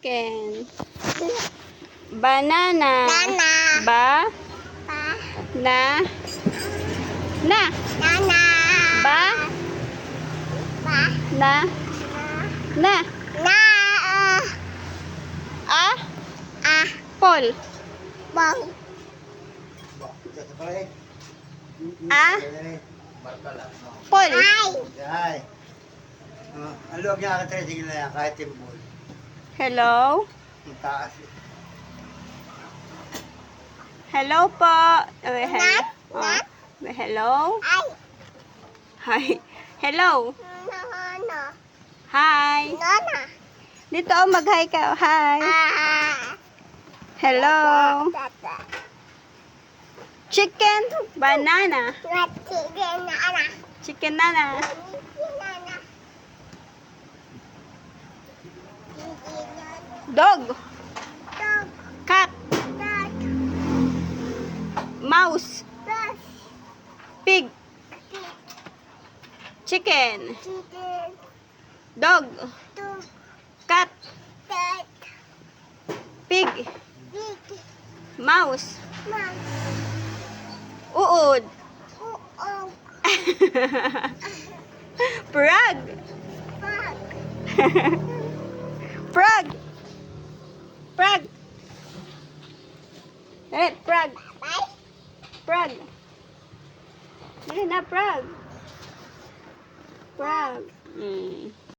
chicken. Banana. Nana. Ba. Pa. Na. Na. Nana. Ba. Pa. Na. Na. Na. A. Ah. Paul. Bang. A. Paul. Ay. Ay. Ang loob niya ka-tracing na yan, kahit yung ball. Hello. Ang taas. Hello po. Hello. Nat. Hello. Ay. Hi. Hello. Nana. Hi. Nana. Dito mag-hi ka. Hi. Ah. Hello. Tata. Chicken. Banana. Chicken nana. Chicken nana. Nana. Dog. Dog. Cat. Dog. Mouse. Dog. Pig. Chicken. Chicken. Dog. Dog. Cat. Dog. Pig. Pig. Mouse. Mouse. Uod. Uog. Frog. Frog. Frog. Frog. Eh, frog. Bye. Frog. Dali na, frog. Frog.